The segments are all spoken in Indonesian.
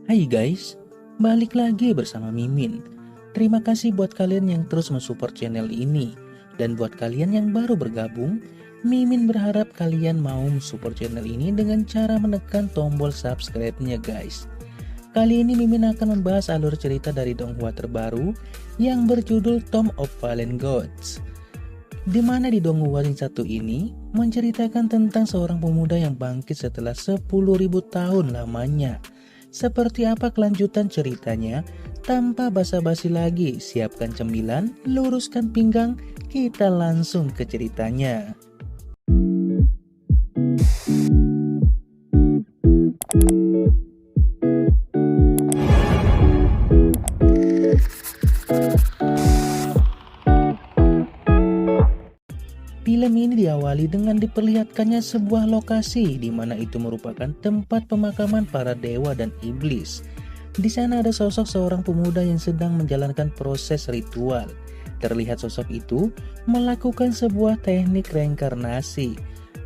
Hai guys, balik lagi bersama Mimin. Terima kasih buat kalian yang terus mensupport channel ini. Dan buat kalian yang baru bergabung, Mimin berharap kalian mau mensupport channel ini dengan cara menekan tombol subscribe-nya guys. Kali ini Mimin akan membahas alur cerita dari donghua terbaru yang berjudul Tomb of Fallen Gods. Di mana di donghua yang satu ini menceritakan tentang seorang pemuda yang bangkit setelah 10.000 tahun lamanya. Seperti apa kelanjutan ceritanya? Tanpa basa-basi lagi, siapkan cemilan, luruskan pinggang, kita langsung ke ceritanya. Film ini diawali dengan diperlihatkannya sebuah lokasi di mana itu merupakan tempat pemakaman para dewa dan iblis. Di sana ada sosok seorang pemuda yang sedang menjalankan proses ritual. Terlihat sosok itu melakukan sebuah teknik reinkarnasi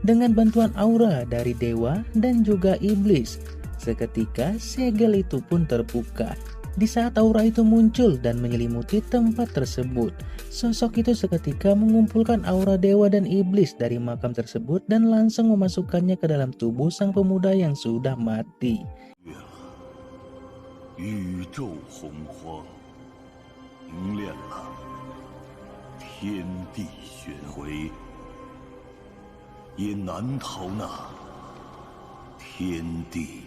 dengan bantuan aura dari dewa dan juga iblis. Seketika segel itu pun terbuka. Di saat aura itu muncul dan menyelimuti tempat tersebut, sosok itu seketika mengumpulkan aura dewa dan iblis dari makam tersebut dan langsung memasukkannya ke dalam tubuh sang pemuda yang sudah mati. 宇宙洪荒，凝练了天地玄回，也难逃那天地。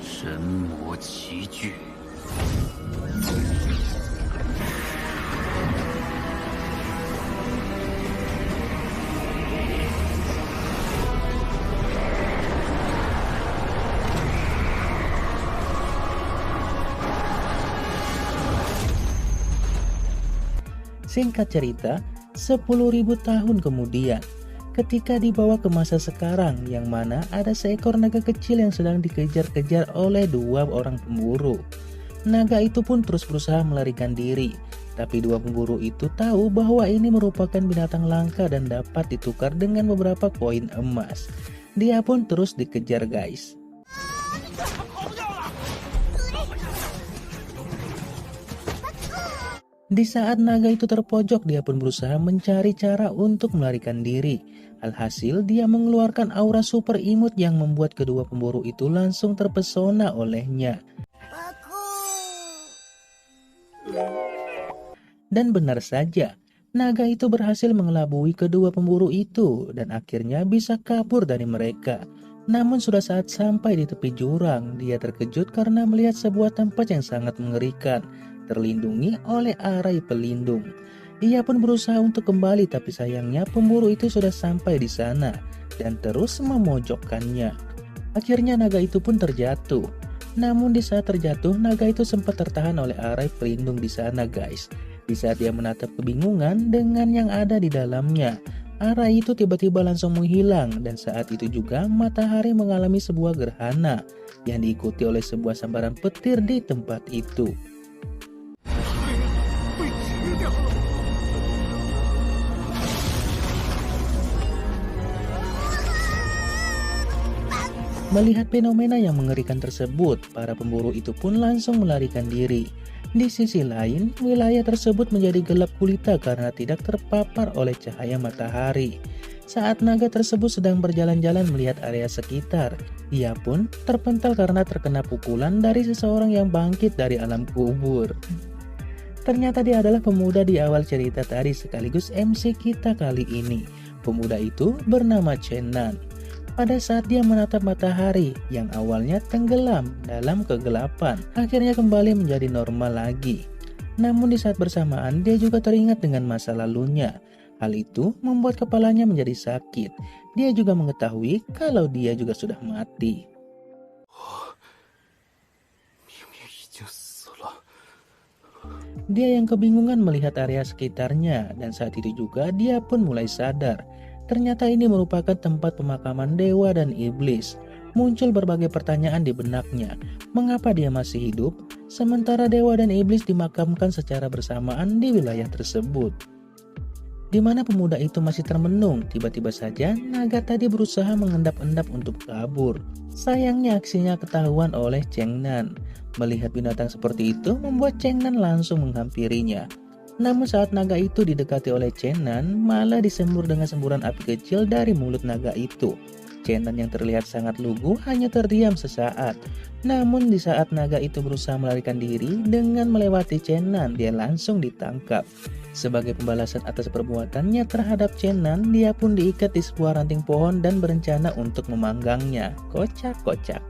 神魔齐聚， Singkat cerita, 10.000 tahun kemudian, ketika dibawa ke masa sekarang yang mana ada seekor naga kecil yang sedang dikejar-kejar oleh dua orang pemburu. Naga itu pun terus berusaha melarikan diri, tapi dua pemburu itu tahu bahwa ini merupakan binatang langka dan dapat ditukar dengan beberapa koin emas. Dia pun terus dikejar guys. Di saat naga itu terpojok, dia pun berusaha mencari cara untuk melarikan diri. Alhasil, dia mengeluarkan aura super imut yang membuat kedua pemburu itu langsung terpesona olehnya. Dan benar saja, naga itu berhasil mengelabui kedua pemburu itu dan akhirnya bisa kabur dari mereka. Namun sudah saat sampai di tepi jurang, dia terkejut karena melihat sebuah tempat yang sangat mengerikan, terlindungi oleh arai pelindung. Ia pun berusaha untuk kembali, tapi sayangnya pemburu itu sudah sampai di sana dan terus memojokkannya. Akhirnya naga itu pun terjatuh. Namun di saat terjatuh, naga itu sempat tertahan oleh arai pelindung di sana guys. Di saat dia menatap kebingungan dengan yang ada di dalamnya, arai itu tiba-tiba langsung menghilang dan saat itu juga matahari mengalami sebuah gerhana yang diikuti oleh sebuah sambaran petir di tempat itu. Melihat fenomena yang mengerikan tersebut, para pemburu itu pun langsung melarikan diri. Di sisi lain, wilayah tersebut menjadi gelap gulita karena tidak terpapar oleh cahaya matahari. Saat naga tersebut sedang berjalan-jalan melihat area sekitar, ia pun terpental karena terkena pukulan dari seseorang yang bangkit dari alam kubur. Ternyata dia adalah pemuda di awal cerita tadi sekaligus MC kita kali ini. Pemuda itu bernama Chen Nan. Pada saat dia menatap matahari yang awalnya tenggelam dalam kegelapan, akhirnya kembali menjadi normal lagi. Namun di saat bersamaan dia juga teringat dengan masa lalunya. Hal itu membuat kepalanya menjadi sakit. Dia juga mengetahui kalau dia juga sudah mati. Dia yang kebingungan melihat area sekitarnya dan saat itu juga dia pun mulai sadar. Ternyata ini merupakan tempat pemakaman dewa dan iblis. Muncul berbagai pertanyaan di benaknya. Mengapa dia masih hidup, sementara dewa dan iblis dimakamkan secara bersamaan di wilayah tersebut? Di mana pemuda itu masih termenung, tiba-tiba saja naga tadi berusaha mengendap-endap untuk kabur. Sayangnya aksinya ketahuan oleh Cheng Nan. Melihat binatang seperti itu membuat Cheng Nan langsung menghampirinya. Namun saat naga itu didekati oleh Cheng Nan, malah disembur dengan semburan api kecil dari mulut naga itu. Cheng Nan yang terlihat sangat lugu hanya terdiam sesaat. Namun di saat naga itu berusaha melarikan diri, dengan melewati Cheng Nan, dia langsung ditangkap. Sebagai pembalasan atas perbuatannya terhadap Cheng Nan, dia pun diikat di sebuah ranting pohon dan berencana untuk memanggangnya. Kocak-kocak.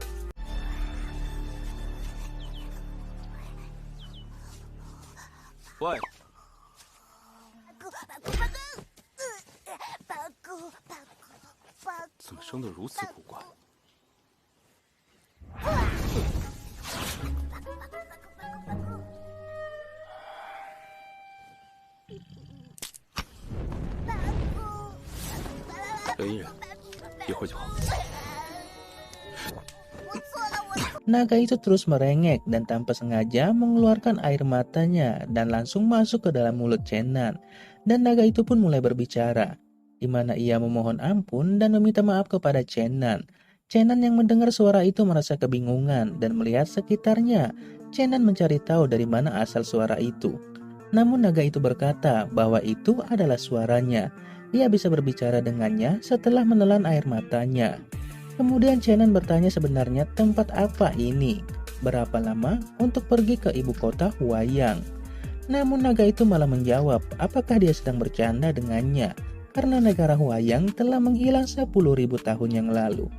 Woi, 怎么生得如此古怪？ 刘隐忍，一会儿就好。 Naga itu terus merengek dan tanpa sengaja mengeluarkan air matanya dan langsung masuk ke dalam mulut Cheng Nan. Dan naga itu pun mulai berbicara, di mana ia memohon ampun dan meminta maaf kepada Cheng Nan. Cheng Nan yang mendengar suara itu merasa kebingungan dan melihat sekitarnya. Cheng Nan mencari tahu dari mana asal suara itu. Namun naga itu berkata bahwa itu adalah suaranya. Ia bisa berbicara dengannya setelah menelan air matanya. Kemudian Cheng Nan bertanya sebenarnya tempat apa ini, berapa lama untuk pergi ke ibu kota Huayang. Namun naga itu malah menjawab apakah dia sedang bercanda dengannya, karena negara Huayang telah menghilang 10.000 tahun yang lalu.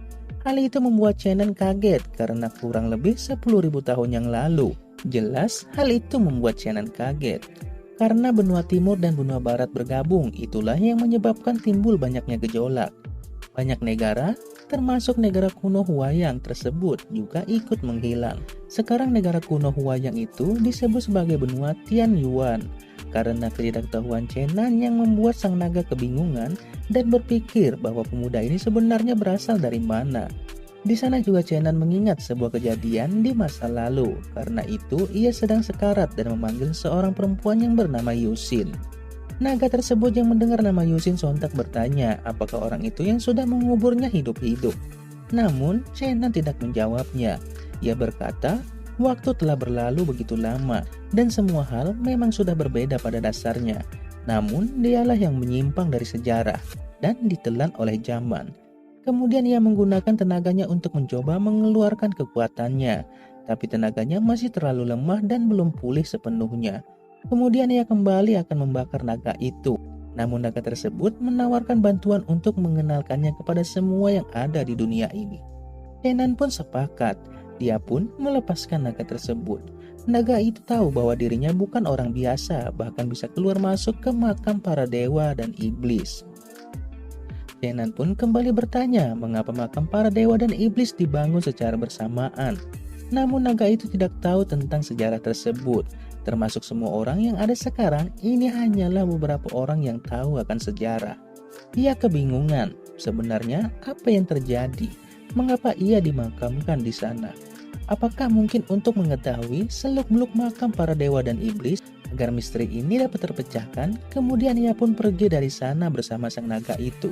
Hal itu membuat Cheng Nan kaget karena kurang lebih 10.000 tahun yang lalu. Jelas hal itu membuat Cheng Nan kaget. Karena benua timur dan benua barat bergabung, itulah yang menyebabkan timbul banyaknya gejolak. Banyak negara, termasuk negara kuno Huayang tersebut juga ikut menghilang. Sekarang negara kuno Huayang itu disebut sebagai benua Tianyuan. Karena ketidaktahuan Cheng Nan yang membuat sang naga kebingungan dan berpikir bahwa pemuda ini sebenarnya berasal dari mana. Di sana juga Cheng Nan mengingat sebuah kejadian di masa lalu. Karena itu ia sedang sekarat dan memanggil seorang perempuan yang bernama Yusin. Naga tersebut yang mendengar nama Yusin sontak bertanya apakah orang itu yang sudah menguburnya hidup-hidup. Namun Cheng Nan tidak menjawabnya. Ia berkata, waktu telah berlalu begitu lama dan semua hal memang sudah berbeda pada dasarnya. Namun dialah yang menyimpang dari sejarah dan ditelan oleh zaman. Kemudian ia menggunakan tenaganya untuk mencoba mengeluarkan kekuatannya. Tapi tenaganya masih terlalu lemah dan belum pulih sepenuhnya. Kemudian ia kembali akan membakar naga itu. Namun naga tersebut menawarkan bantuan untuk mengenalkannya kepada semua yang ada di dunia ini. Cheng Nan pun sepakat. Dia pun melepaskan naga tersebut. Naga itu tahu bahwa dirinya bukan orang biasa, bahkan bisa keluar masuk ke makam para dewa dan iblis. Cheng Nan pun kembali bertanya mengapa makam para dewa dan iblis dibangun secara bersamaan. Namun naga itu tidak tahu tentang sejarah tersebut. Termasuk semua orang yang ada sekarang, ini hanyalah beberapa orang yang tahu akan sejarah. Ia kebingungan, sebenarnya apa yang terjadi? Mengapa ia dimakamkan di sana? Apakah mungkin untuk mengetahui seluk-beluk makam para dewa dan iblis agar misteri ini dapat terpecahkan? Kemudian ia pun pergi dari sana bersama sang naga itu.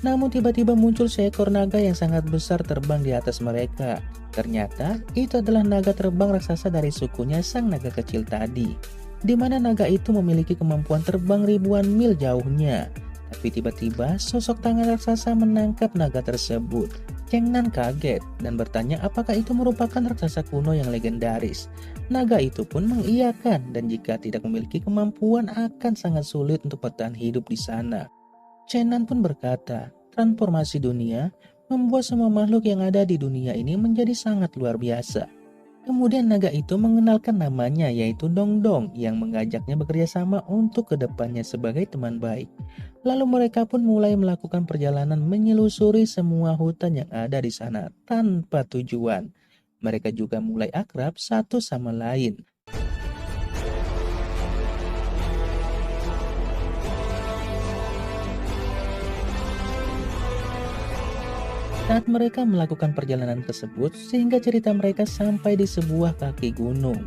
Namun tiba-tiba muncul seekor naga yang sangat besar terbang di atas mereka. Ternyata itu adalah naga terbang raksasa dari sukunya sang naga kecil tadi, di mana naga itu memiliki kemampuan terbang ribuan mil jauhnya. Tapi tiba-tiba sosok tangan raksasa menangkap naga tersebut. Cheng Nan kaget dan bertanya apakah itu merupakan raksasa kuno yang legendaris. Naga itu pun mengiyakan dan jika tidak memiliki kemampuan akan sangat sulit untuk bertahan hidup di sana. Cheng Nan pun berkata, transformasi dunia membuat semua makhluk yang ada di dunia ini menjadi sangat luar biasa. Kemudian naga itu mengenalkan namanya yaitu Dong Dong yang mengajaknya bekerja sama untuk kedepannya sebagai teman baik. Lalu mereka pun mulai melakukan perjalanan menyelusuri semua hutan yang ada di sana tanpa tujuan. Mereka juga mulai akrab satu sama lain. Saat mereka melakukan perjalanan tersebut, sehingga cerita mereka sampai di sebuah kaki gunung.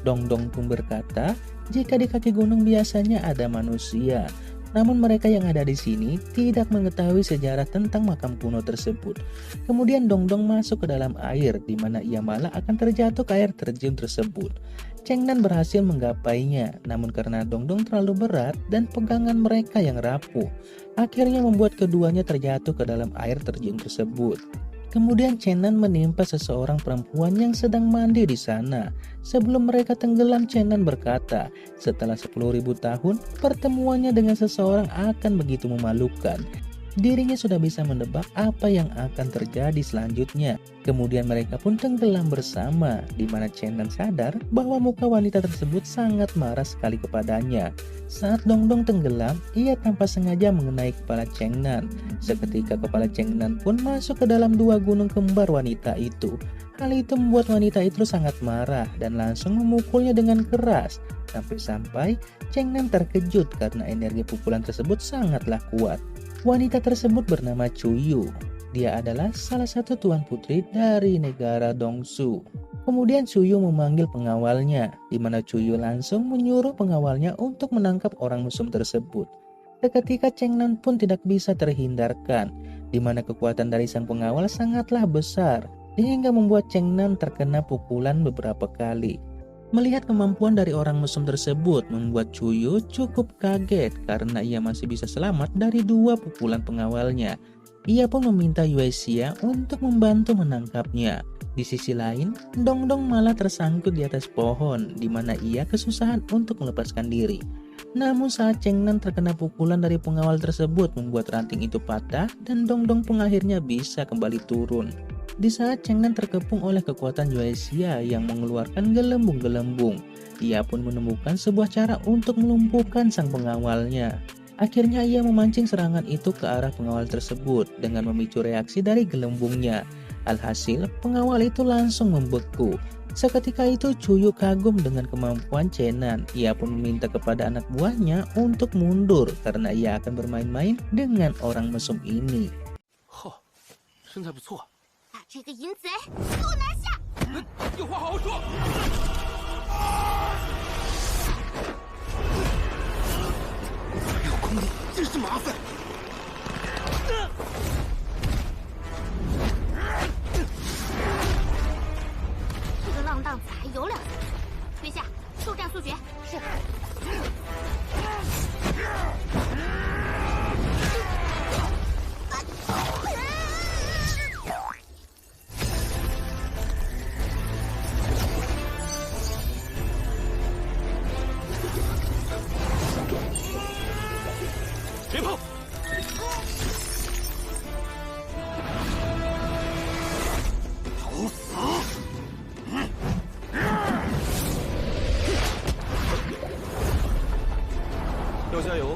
Dongdong pun berkata, jika di kaki gunung biasanya ada manusia. Namun mereka yang ada di sini tidak mengetahui sejarah tentang makam kuno tersebut. Kemudian Dongdong masuk ke dalam air, di mana ia malah akan terjatuh ke air terjun tersebut. Chengnan berhasil menggapainya, namun karena Dongdong terlalu berat dan pegangan mereka yang rapuh, akhirnya membuat keduanya terjatuh ke dalam air terjun tersebut. Kemudian Chengnan menimpa seseorang perempuan yang sedang mandi di sana. Sebelum mereka tenggelam, Chengnan berkata, setelah 10.000 tahun, pertemuannya dengan seseorang akan begitu memalukan. Dirinya sudah bisa menebak apa yang akan terjadi selanjutnya. Kemudian mereka pun tenggelam bersama, di mana Chengnan sadar bahwa muka wanita tersebut sangat marah sekali kepadanya. Saat Dongdong tenggelam, ia tanpa sengaja mengenai kepala Chengnan. Seketika kepala Chengnan pun masuk ke dalam dua gunung kembar wanita itu. Hal itu membuat wanita itu sangat marah dan langsung memukulnya dengan keras. Sampai-sampai Chengnan terkejut karena energi pukulan tersebut sangatlah kuat. Wanita tersebut bernama Chuyu. Dia adalah salah satu tuan putri dari negara Dongsu. Kemudian Chuyu memanggil pengawalnya, di mana Chuyu langsung menyuruh pengawalnya untuk menangkap orang mesum tersebut. Seketika Chengnan pun tidak bisa terhindarkan, di mana kekuatan dari sang pengawal sangatlah besar, sehingga membuat Chengnan terkena pukulan beberapa kali. Melihat kemampuan dari orang mesum tersebut membuat Chuyu cukup kaget karena ia masih bisa selamat dari dua pukulan pengawalnya. Ia pun meminta Yuexia untuk membantu menangkapnya. Di sisi lain, Dongdong malah tersangkut di atas pohon, di mana ia kesusahan untuk melepaskan diri. Namun saat Chengnan terkena pukulan dari pengawal tersebut membuat ranting itu patah dan Dongdong pun akhirnya bisa kembali turun. Di saat Chengnan terkepung oleh kekuatan Yuexia yang mengeluarkan gelembung-gelembung, ia pun menemukan sebuah cara untuk melumpuhkan sang pengawalnya. Akhirnya ia memancing serangan itu ke arah pengawal tersebut dengan memicu reaksi dari gelembungnya. Alhasil, pengawal itu langsung membeku. Seketika itu Chuyu kagum dengan kemampuan Chengnan. Ia pun meminta kepada anak buahnya untuk mundur karena ia akan bermain-main dengan orang mesum ini. 呵，身材不错， 把这个淫贼给我拿下！ 有话好好说。没有功力真是麻烦。这个浪荡子还有两下，月下速战速决。是。别碰！ 找死！要加油！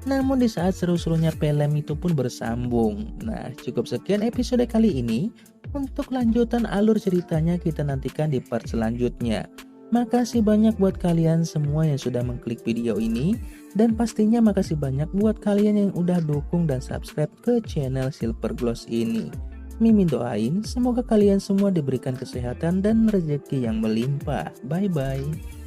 Namun di saat seru-serunya film itu pun bersambung. Nah, cukup sekian episode kali ini. Untuk lanjutan alur ceritanya kita nantikan di part selanjutnya. Makasih banyak buat kalian semua yang sudah mengklik video ini. Dan pastinya makasih banyak buat kalian yang udah dukung dan subscribe ke channel Silver Gloss ini. Mimin doain semoga kalian semua diberikan kesehatan dan rezeki yang melimpah. Bye-bye.